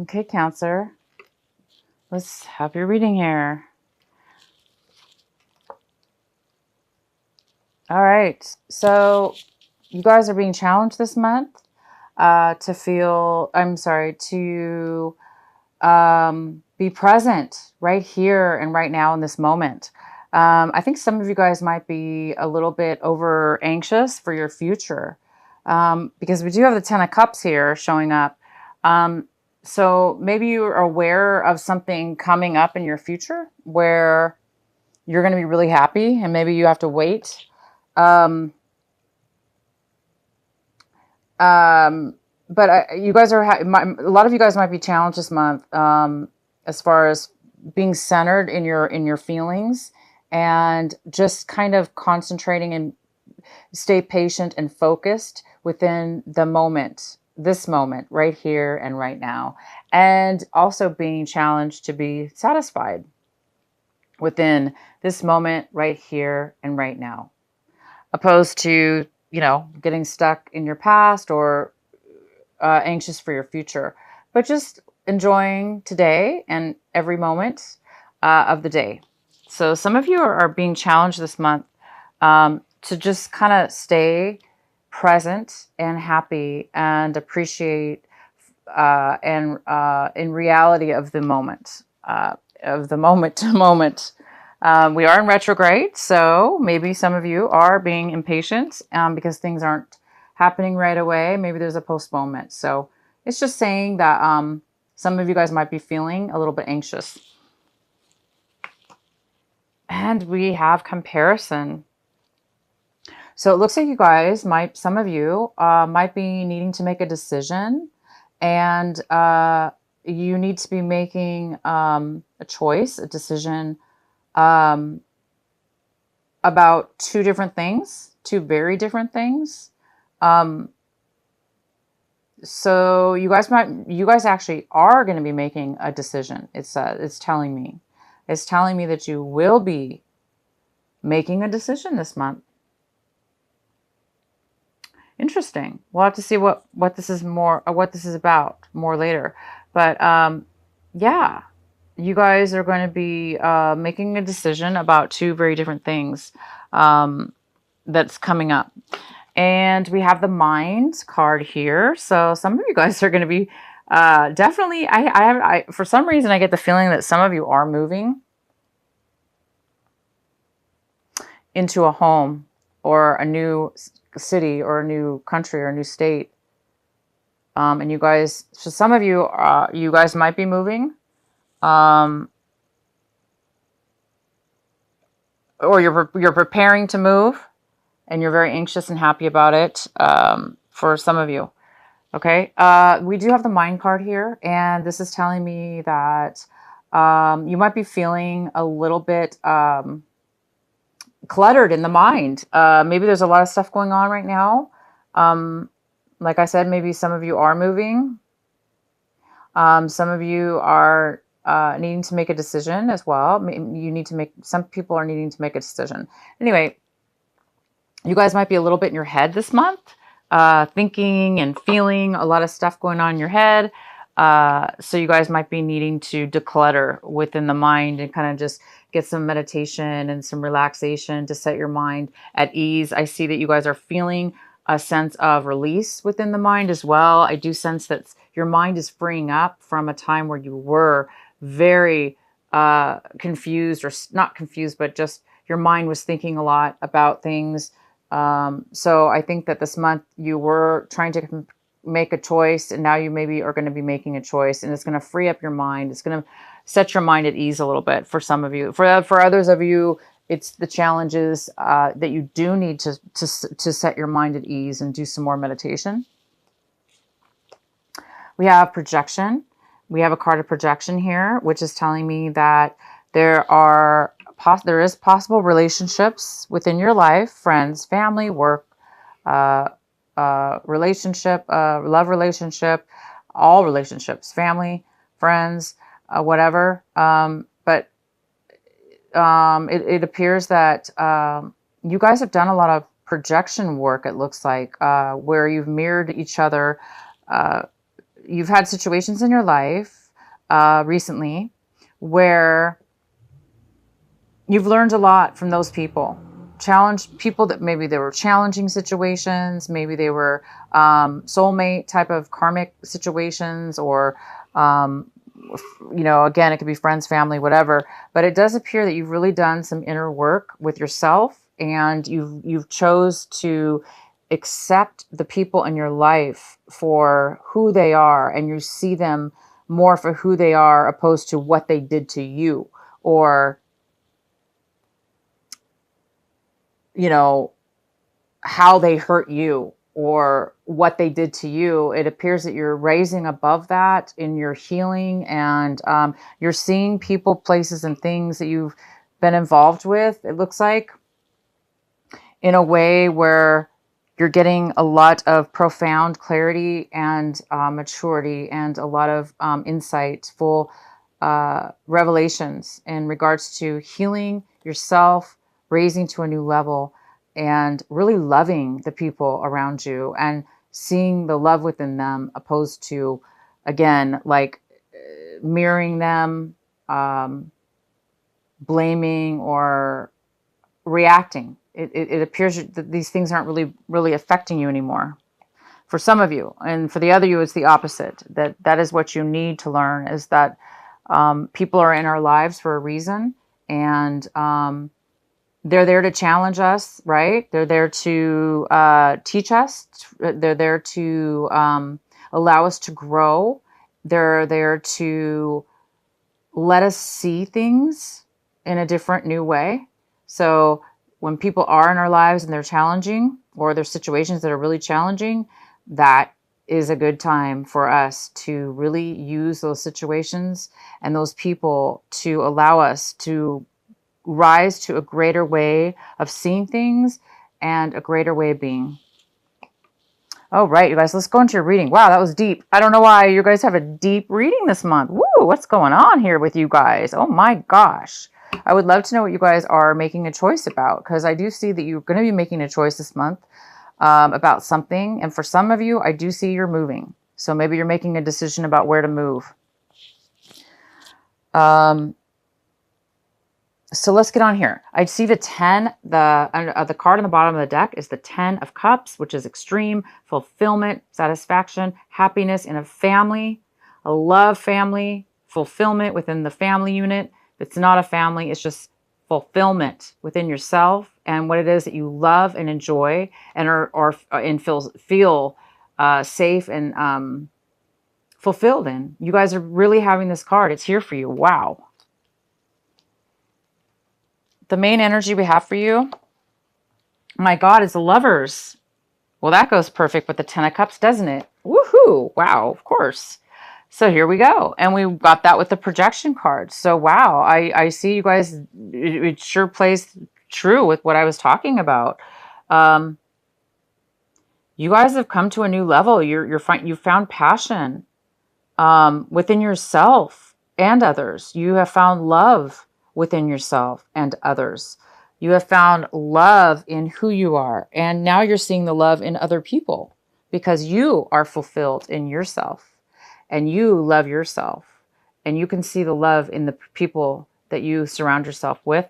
Okay, Cancer. Let's have your reading here. All right. So you guys are being challenged this month to be present right here and right now in this moment. I think some of you guys might be a little bit over anxious for your future because we do have the Ten of Cups here showing up. So maybe you're aware of something coming up in your future where you're going to be really happy and maybe you have to wait. Um, but you guys are a lot of you guys might be challenged this month as far as being centered in your feelings and just kind of concentrating and stay patient and focused within the moment, this moment right here and right now, and also being challenged to be satisfied within this moment right here and right now, opposed to getting stuck in your past or anxious for your future, but just enjoying today and every moment of the day. So some of you are being challenged this month to just kind of stay present and happy and appreciate and in reality of the moment, to moment. We are in retrograde, so maybe some of you are being impatient because things aren't happening right away. Maybe there's a postponement. So it's just saying that some of you guys might be feeling a little bit anxious. And we have comparison. So it looks like you guys some of you might be needing to make a decision, and you need to be making a decision about two very different things. So you guys actually are going to be making a decision. It's telling me that you will be making a decision this month. Interesting. We'll have to see what this is about more later. But yeah, you guys are going to be making a decision about two very different things that's coming up. And we have the Mind card here. So some of you guys are going to be definitely, for some reason, I get the feeling that some of you are moving into a home or a new city or a new country or a new state. And you guys, so some of you, you guys might be moving. Or you're preparing to move and you're very anxious and happy about it for some of you. Okay, we do have the Mind card here, and this is telling me that you might be feeling a little bit cluttered in the mind. Maybe there's a lot of stuff going on right now. Like I said, maybe some of you are moving. Some of you are needing to make a decision as well. Some people are needing to make a decision. Anyway, you guys might be a little bit in your head this month, thinking and feeling a lot of stuff going on in your head. So you guys might be needing to declutter within the mind and kind of just get some meditation and some relaxation to set your mind at ease. I see that you guys are feeling a sense of release within the mind as well. I do sense that your mind is freeing up from a time where you were very confused, or not confused, but just your mind was thinking a lot about things. So I think that this month you were trying to make a choice, and now you maybe are going to be making a choice, and it's going to free up your mind. It's going to set your mind at ease a little bit for some of you. For others of you, it's the challenges that you do need to set your mind at ease and do some more meditation. We have projection. We have a card of projection here, which is telling me that there is possible relationships within your life, friends, family, work, relationship, love relationship, all relationships, family, friends, whatever. But it appears that you guys have done a lot of projection work, it looks like, where you've mirrored each other you've had situations in your life recently where you've learned a lot from those people. Challenged people that maybe they were challenging situations, maybe they were soulmate type of karmic situations, or again, it could be friends, family, whatever. But it does appear that you've really done some inner work with yourself, and you've chose to accept the people in your life for who they are, and you see them more for who they are opposed to what they did to you, or how they hurt you or what they did to you. It appears that you're raising above that in your healing, and you're seeing people, places, and things that you've been involved with, it looks like, in a way where you're getting a lot of profound clarity and maturity, and a lot of insightful revelations in regards to healing yourself, raising to a new level, and really loving the people around you and seeing the love within them, opposed to, again, like mirroring them, blaming, or reacting. It appears that these things aren't really affecting you anymore. For some of you, and for the other you, it's the opposite. That is what you need to learn, is that people are in our lives for a reason, and they're there to challenge us, right? They're there to teach us. They're there to allow us to grow. They're there to let us see things in a different, new way. So when people are in our lives and they're challenging, or there's situations that are really challenging, that is a good time for us to really use those situations and those people to allow us to rise to a greater way of seeing things and a greater way of being. All right, you guys, let's go into your reading. Wow, that was deep. I don't know why you guys have a deep reading this month. Woo, what's going on here with you guys? Oh my gosh. I would love to know what you guys are making a choice about, because I do see that you're going to be making a choice this month about something. And for some of you, I do see you're moving. So maybe you're making a decision about where to move. So let's get on here. I see the 10, the card on the bottom of the deck is the 10 of Cups, which is extreme fulfillment, satisfaction, happiness in a family, a love family, fulfillment within the family unit. If it's not a family, it's just fulfillment within yourself and what it is that you love and enjoy, and feel safe and fulfilled in. You guys are really having this card. It's here for you. Wow. The main energy we have for you, my God, is the Lovers. Well, that goes perfect with the 10 of Cups, doesn't it? Woohoo! Wow, of course. So here we go. And we got that with the projection card. So wow, I see you guys, it sure plays true with what I was talking about. You guys have come to a new level. You found passion within yourself and others. You have found love within yourself and others. You have found love in who you are. And now you're seeing the love in other people because you are fulfilled in yourself and you love yourself. And you can see the love in the people that you surround yourself with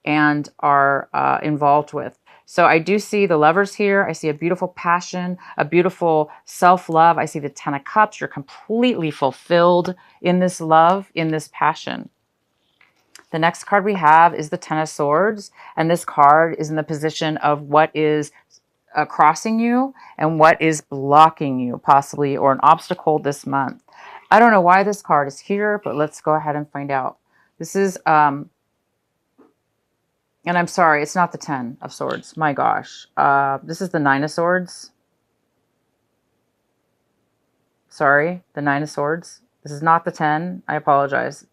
and are involved with. So I do see the Lovers here. I see a beautiful passion, a beautiful self-love. I see the 10 of Cups. You're completely fulfilled in this love, in this passion. The next card we have is the 10 of Swords. And this card is in the position of what is crossing you and what is blocking you, possibly, or an obstacle this month. I don't know why this card is here, but let's go ahead and find out. This is... and I'm sorry, it's not the 10 of Swords. My gosh. This is the 9 of Swords. Sorry, the 9 of Swords. This is not the 10. I apologize.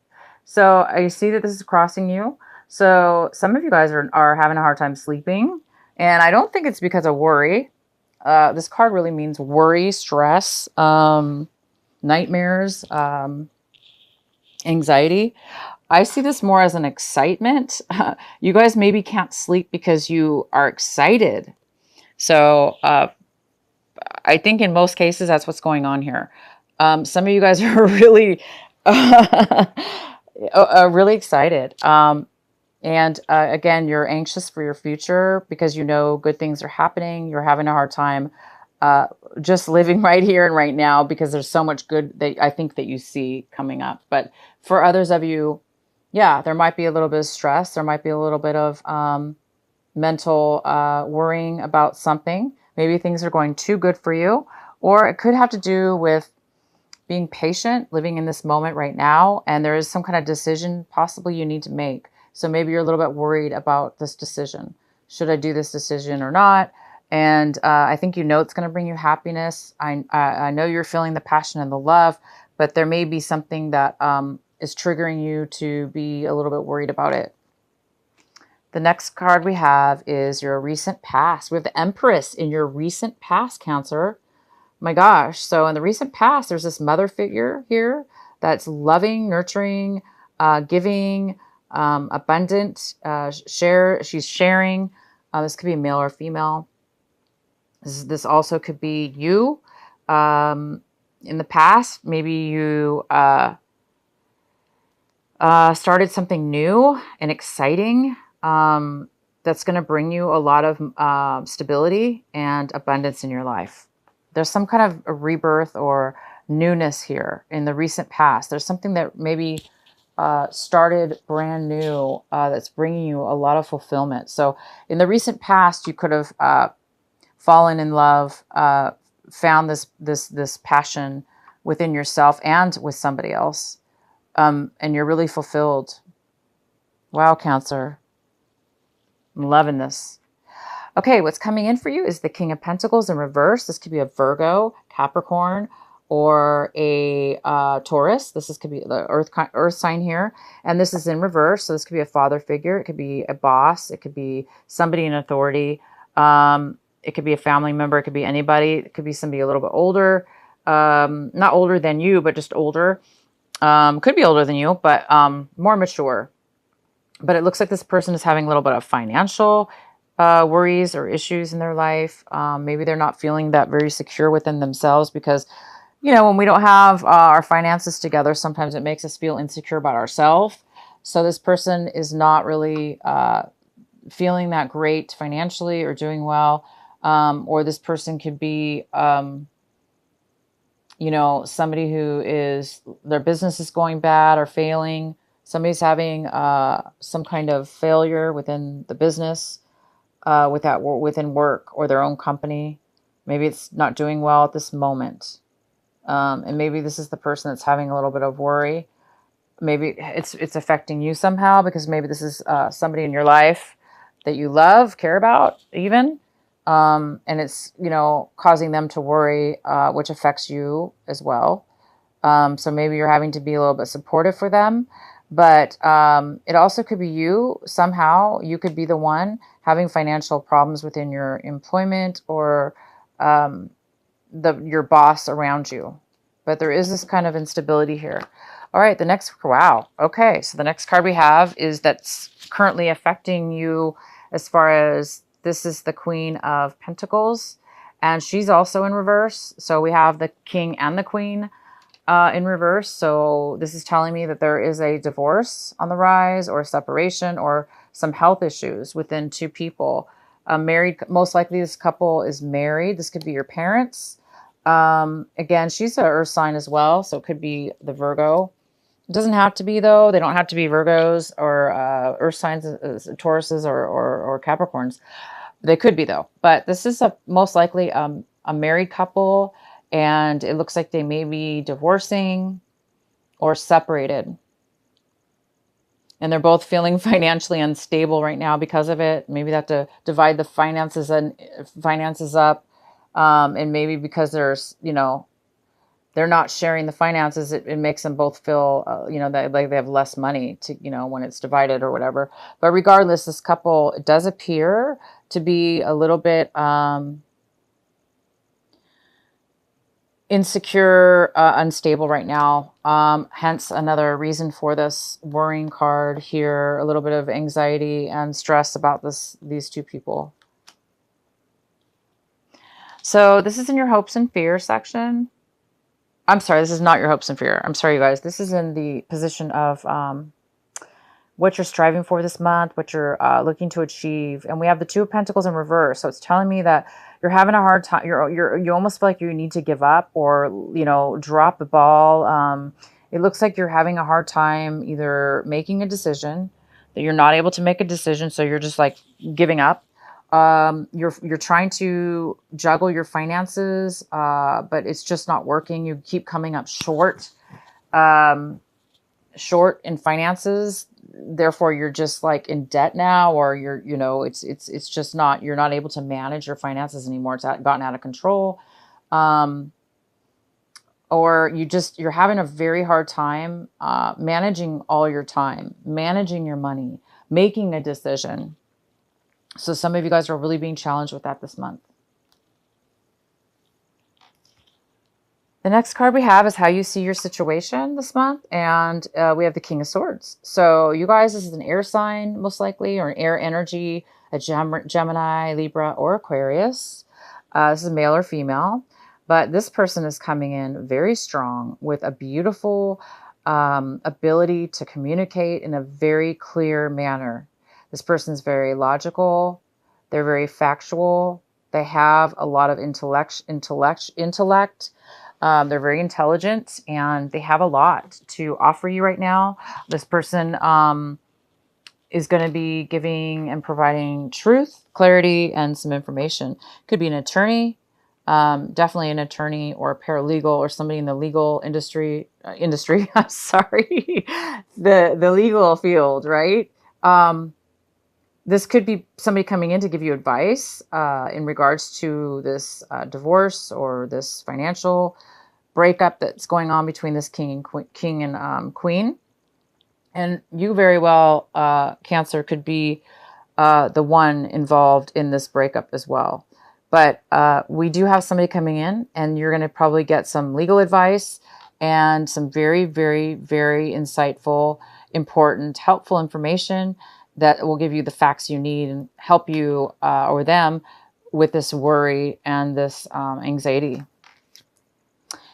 So I see that this is crossing you. So some of you guys are having a hard time sleeping. And I don't think it's because of worry. This card really means worry, stress, nightmares, anxiety. I see this more as an excitement. You guys maybe can't sleep because you are excited. So I think in most cases, that's what's going on here. Some of you guys are really, really excited. And again, you're anxious for your future because you know good things are happening. You're having a hard time uh, just living right here and right now because there's so much good that I think that you see coming up. But for others of you, yeah, there might be a little bit of stress. There might be a little bit of mental worrying about something. Maybe things are going too good for you, or it could have to do with being patient, living in this moment right now, and there is some kind of decision possibly you need to make. So maybe you're a little bit worried about this decision. Should I do this decision or not? And I think you know it's going to bring you happiness. I know you're feeling the passion and the love, but there may be something that is triggering you to be a little bit worried about it. The next card we have is your recent past. We have the Empress in your recent past, Cancer. My gosh. So in the recent past, there's this mother figure here that's loving, nurturing, giving, abundant, she's sharing. This could be male or female. This also could be you. In the past, maybe you started something new and exciting that's going to bring you a lot of stability and abundance in your life. There's some kind of a rebirth or newness here in the recent past. There's something that maybe started brand new that's bringing you a lot of fulfillment. So in the recent past, you could have fallen in love, found this passion within yourself and with somebody else, and you're really fulfilled. Wow, Cancer. I'm loving this. Okay, what's coming in for you is the King of Pentacles in reverse. This could be a Virgo, Capricorn, or a Taurus. Could be the earth sign here. And this is in reverse. So this could be a father figure. It could be a boss. It could be somebody in authority. It could be a family member. It could be anybody. It could be somebody a little bit older. Not older than you, but just older. Could be older than you, but more mature. But it looks like this person is having a little bit of financial worries or issues in their life. Maybe they're not feeling that very secure within themselves because, you know, when we don't have our finances together, sometimes it makes us feel insecure about ourselves. So this person is not really feeling that great financially or doing well. Or this person could be, you know, somebody who is, their business is going bad or failing. Somebody's having some kind of failure within the business, within work or their own company. Maybe it's not doing well at this moment. And maybe this is the person that's having a little bit of worry. Maybe it's affecting you somehow because maybe this is somebody in your life that you love, care about even. And it's, you know, causing them to worry, which affects you as well. So maybe you're having to be a little bit supportive for them. But it also could be you. Somehow you could be the one having financial problems within your employment or your boss around you. But there is this kind of instability here. All right, wow. Okay, so the next card we have is that's currently affecting you as far as this is the Queen of Pentacles. And she's also in reverse. So we have the King and the Queen in reverse. So this is telling me that there is a divorce on the rise or separation or some health issues within two people. Married, most likely this couple is married. This could be your parents. Again, she's an earth sign as well. So it could be the Virgo. It doesn't have to be though. They don't have to be Virgos or earth signs, Tauruses or Capricorns. They could be though. But this is most likely a married couple. And it looks like they may be divorcing or separated. And they're both feeling financially unstable right now because of it. Maybe they have to divide the finances up. And maybe because there's, you know, they're not sharing the finances, it makes them both feel, you know, that like they have less money to, you know, when it's divided or whatever. But regardless, this couple does appear to be a little bit insecure, unstable right now. Hence another reason for this worrying card here, a little bit of anxiety and stress about these two people. So this is in your hopes and fears section. I'm sorry, this is not your hopes and fear. I'm sorry, you guys. This is in the position of what you're striving for this month, what you're looking to achieve. And we have the Two of Pentacles in reverse. So it's telling me that you're having a hard time. You almost feel like you need to give up or, drop the ball. It looks like you're having a hard time either making a decision, that you're not able to make a decision. So you're just like giving up. You're trying to juggle your finances, but it's just not working. You keep coming up short. Short in finances, therefore you're just like in debt now, or it's just not, you're not able to manage your finances anymore. It's gotten out of control. Or you're having a very hard time managing all your time, managing your money, making a decision. So some of you guys are really being challenged with that this month. The next card we have is how you see your situation this month. And we have the King of Swords. So you guys, this is an air sign, most likely, or an air energy, a Gemini, Libra, or Aquarius. This is male or female. But this person is coming in very strong with a beautiful ability to communicate in a very clear manner. This person's very logical. They're very factual. They have a lot of intellect. They're very intelligent and they have a lot to offer you right now. This person is going to be giving and providing truth, clarity, and some information. Could be an attorney, definitely an attorney or a paralegal or somebody in the legal industry. I'm sorry, the legal field, right? This could be somebody coming in to give you advice in regards to this divorce or this financial breakup that's going on between this king and queen. And you very well, Cancer, could be the one involved in this breakup as well. But we do have somebody coming in, and you're going to probably get some legal advice and some very, very, very insightful, important, helpful information that will give you the facts you need and help you or them with this worry and this anxiety.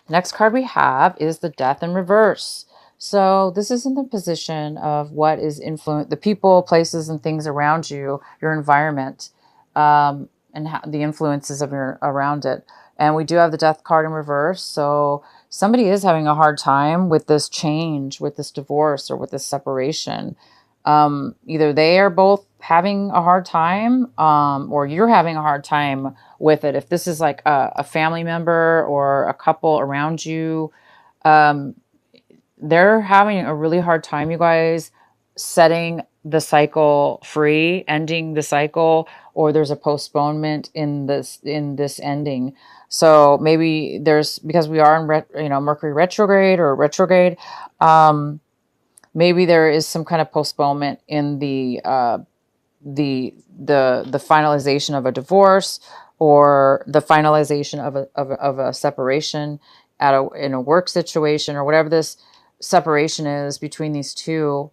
Next card we have is the Death in reverse. So this is in the position of what is the people, places, and things around you, your environment, and the influences of around it. And we do have the Death card in reverse. So somebody is having a hard time with this change, with this divorce, or with this separation. Either they are both having a hard time, or you're having a hard time with it. If this is like a family member or a couple around you, they're having a really hard time, you guys, setting the cycle free, ending the cycle, or there's a postponement in this ending. So maybe because we are in Mercury retrograde or retrograde, maybe there is some kind of postponement in the finalization of a divorce or the finalization of a separation in a work situation, or whatever this separation is between these two.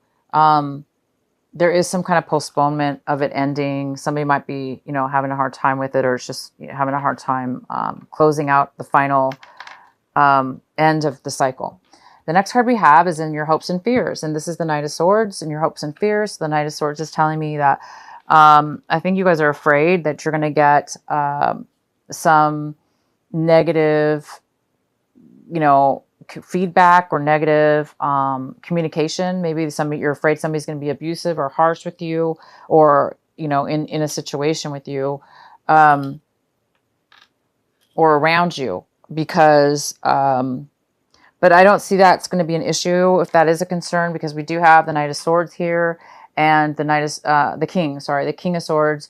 There is some kind of postponement of it ending. Somebody might be, having a hard time with it, or it's just having a hard time closing out the final end of the cycle. The next card we have is in your hopes and fears. And this is the Knight of Swords and your hopes and fears. The Knight of Swords is telling me that I think you guys are afraid that you're going to get some negative, feedback or negative communication. Maybe you're afraid somebody's going to be abusive or harsh with you, or, in a situation with you or around you, because but I don't see that's going to be an issue if that is a concern, because we do have the Knight of Swords here, and the King of Swords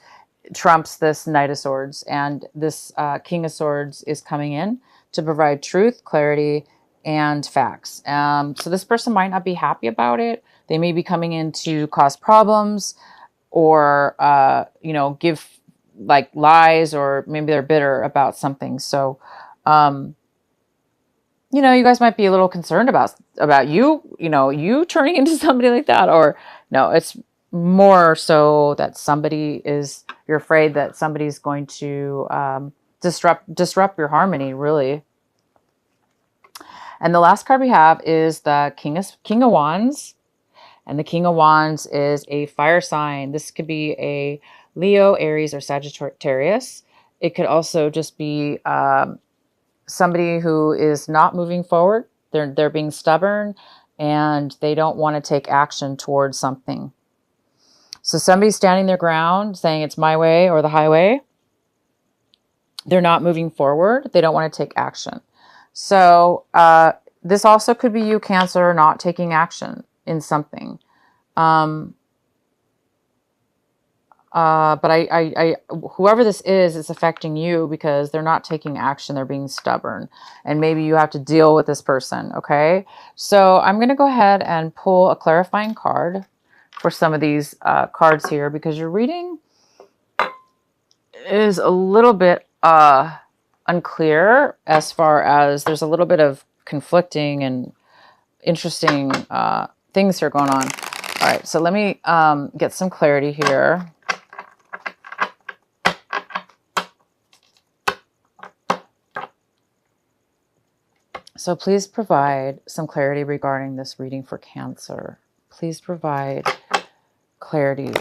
trumps this Knight of Swords, and this King of Swords is coming in to provide truth, clarity, and facts. So this person might not be happy about it. They may be coming in to cause problems, or give like lies, or maybe they're bitter about something. So you guys might be a little concerned about you turning into somebody like that, or no, it's more so that you're afraid that somebody's going to disrupt your harmony, really. And the last card we have is the King of Wands. And the King of Wands is a fire sign. This could be a Leo, Aries, or Sagittarius. It could also just be somebody who is not moving forward. They're being stubborn and they don't want to take action towards something. So somebody's standing their ground saying it's my way or the highway. They're not moving forward. They don't want to take action. So this also could be you, Cancer, not taking action in something. But whoever this is affecting you because they're not taking action. They're being stubborn. And maybe you have to deal with this person, okay? So I'm going to go ahead and pull a clarifying card for some of these cards here because your reading is a little bit unclear as far as there's a little bit of conflicting and interesting things here going on. All right, so let me get some clarity here. So please provide some clarity regarding this reading for Cancer. Please provide clarity.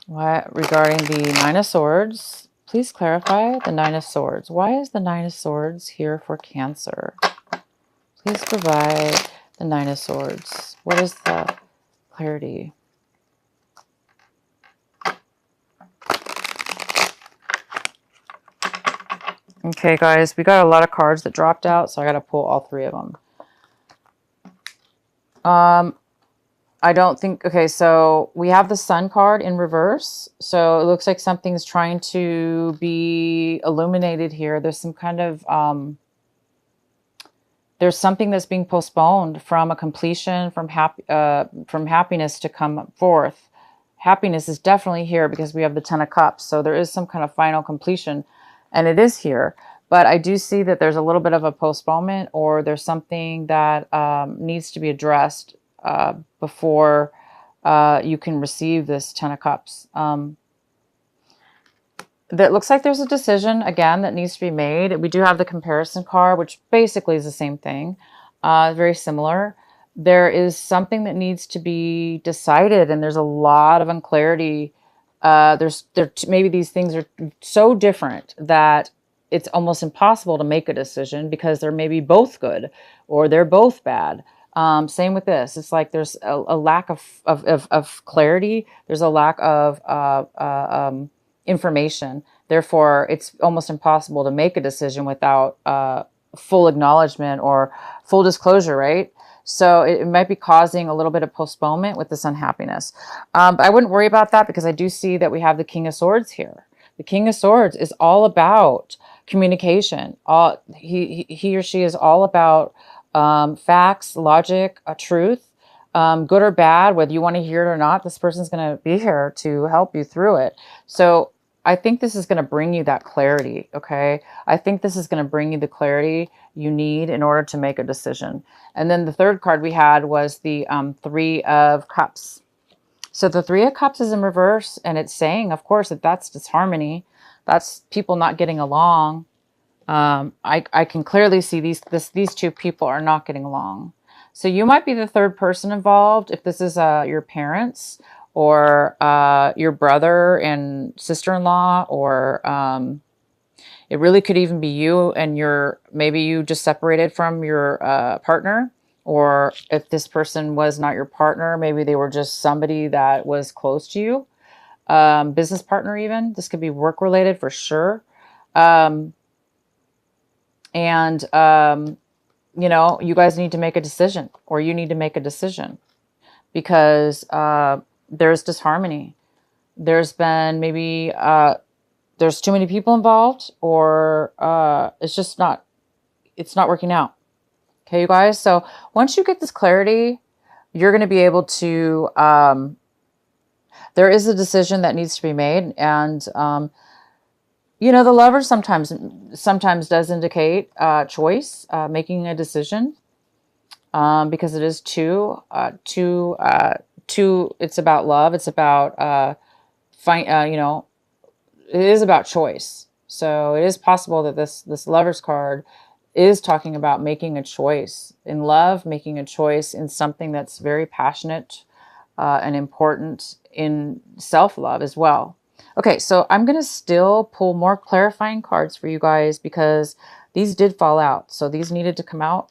Regarding the Nine of Swords, please clarify the Nine of Swords. Why is the Nine of Swords here for Cancer? Please provide the Nine of Swords. What is the clarity? Okay, guys, we got a lot of cards that dropped out, so I got to pull all three of them. I don't think... Okay, so we have the Sun card in reverse. So it looks like something's trying to be illuminated here. There's some kind of... there's something that's being postponed from a completion, from happiness to come forth. Happiness is definitely here because we have the Ten of Cups. So there is some kind of final completion, and it is here. But I do see that there's a little bit of a postponement, or there's something that needs to be addressed before you can receive this Ten of Cups. That looks like there's a decision, again, that needs to be made. We do have the comparison card, which basically is the same thing, very similar. There is something that needs to be decided, and there's a lot of unclarity. Maybe these things are so different that it's almost impossible to make a decision because they're maybe both good or they're both bad. Same with this. It's like there's a lack of clarity. There's a lack of information. Therefore, it's almost impossible to make a decision without full acknowledgement or full disclosure, right? So it might be causing a little bit of postponement with this unhappiness. But I wouldn't worry about that because I do see that we have the King of Swords here. The King of Swords is all about communication. He or she is all about facts, logic, truth, good or bad, whether you want to hear it or not. This person's going to be here to help you through it. So I think this is going to bring you that clarity, okay? I think this is going to bring you the clarity you need in order to make a decision. And then the third card we had was the Three of Cups. So the Three of Cups is in reverse, and it's saying, of course, that that's disharmony. That's people not getting along. I can clearly see these two people are not getting along. So you might be the third person involved. If this is your parents or your brother and sister-in-law, or it really could even be you and maybe you just separated from your partner. Or if this person was not your partner, maybe they were just somebody that was close to you. Business partner even. This could be work-related for sure. You know, you guys need to make a decision, or you need to make a decision because there's disharmony. There's been maybe there's too many people involved, or it's not working out. Okay, you guys. So once you get this clarity, you're going to be able to, there is a decision that needs to be made. And, you know, the Lover sometimes does indicate choice, making a decision, because it is two, it's about love. It's about, you know, it is about choice. So it is possible that this Lover's card is talking about making a choice in love, making a choice in something that's very passionate and important in self-love as well. Okay, so I'm going to still pull more clarifying cards for you guys because these did fall out. So these needed to come out.